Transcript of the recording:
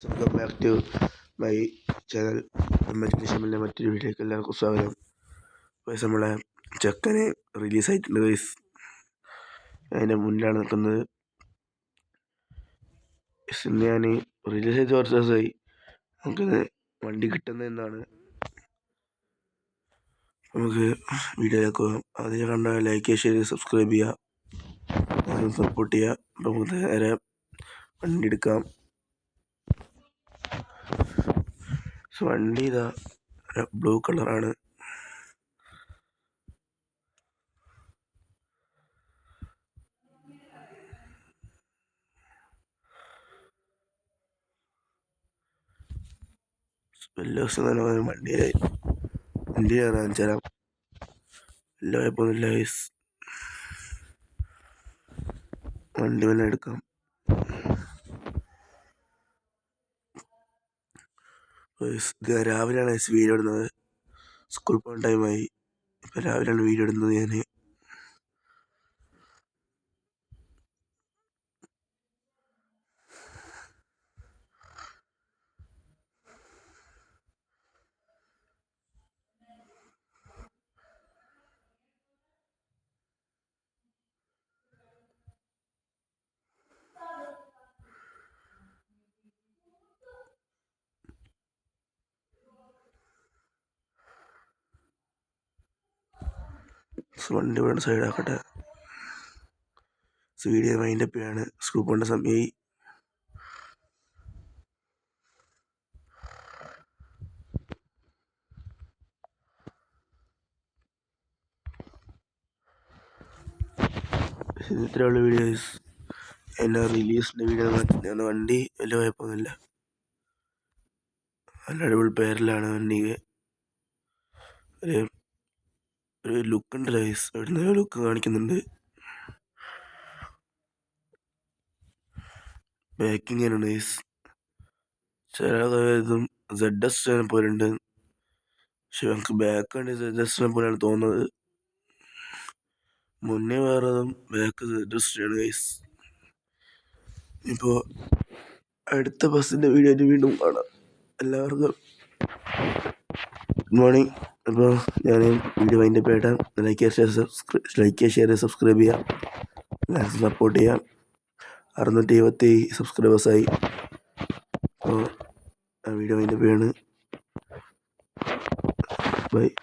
Welcome back to my channel. ഷമിലിൻ്റെ മറ്റൊരു വീഡിയോയ്ക്ക് എല്ലാവർക്കും സ്വാഗതം. ഗൈസ്, നമ്മളെ ചെക്കന് റിലീസായിട്ടുണ്ട് ഗൈസ്. അതിൻ്റെ മുന്നിലാണ് നിൽക്കുന്നത്. ഞാൻ റിലീസ് ചെയ്ത് കുറച്ച് ദിവസമായി. നമുക്കിത് വണ്ടി കിട്ടുന്നതെന്നാണ്. നമുക്ക് വീഡിയോയിലേക്ക് പോകാം. ആദ്യം കണ്ട ലൈക്ക് ചെയ്യുക, സബ്സ്ക്രൈബ് ചെയ്യുക, സപ്പോർട്ട് ചെയ്യുക. അപ്പോൾ നമുക്ക് നേരെ വണ്ടി എടുക്കാം. വണ്ടി ഇതാ ബ്ലൂ കളറാണ്. എല്ലാ ദിവസം തന്നെ വണ്ടി കയറാൻ ചേരാം. എല്ലാ കുഴപ്പമൊന്നുമില്ല ഗൈസ്. വണ്ടി തന്നെ എടുക്കാം. രാവിലെയാണ് വീഡിയോ ഇടുന്നത്. സ്കൂൾ പോകാൻ ടൈമായി. ഇപ്പം രാവിലെയാണ് വീഡിയോ ഇടുന്നത് ഞാൻ. വണ്ടി വേണ്ട സൈഡാക്കട്ടെ. വീഡിയോ മൈൻഡപ്പ് ചെയ്യാണ്. സ്കൂൾ പോകേണ്ട സമയമായി. ഇത്രയുള്ള വീഡിയോസ്. എൻ്റെ റിലീസിൻ്റെ വീഡിയോ മാറ്റുന്ന വണ്ടി വലിയ കുഴപ്പമൊന്നുമില്ല. നല്ല അടിപൊളി പേരിലാണ് വണ്ടിക്ക്. ഒരു ലുക്കുണ്ട് ഗൈസ്. എവിടുന്ന ലുക്ക് കാണിക്കുന്നുണ്ട്. ബാക്കിങ് ആണ് ഗൈസ്. ചില ഇതും ZS പോലെ ഉണ്ട്. പക്ഷെ നമുക്ക് ബാക്ക് കണ്ട് ZS പോലെയാണ് തോന്നുന്നത്. മുന്നേ വേറെതും ബാക്ക് ZS ആണ് ഗൈസ്. ഇപ്പോൾ അടുത്ത ബസ്സിൻ്റെ വീഡിയോ വീണ്ടും കാണാം. എല്ലാവർക്കും ഗുഡ് മോർണിംഗ്. അപ്പോൾ ഞാൻ വീഡിയോ വൈൻഡപ്പ് ചെയ്യട്ടെ. ലൈക്ക് ഷെയർ സബ്സ്ക്രൈബ് ചെയ്യുക, സപ്പോർട്ട് ചെയ്യുക. 670 സബ്സ്ക്രൈബേഴ്സായി. അപ്പോൾ ആ വീഡിയോ വൈൻഡപ്പ് ചെയ്യാണ്. ബൈ.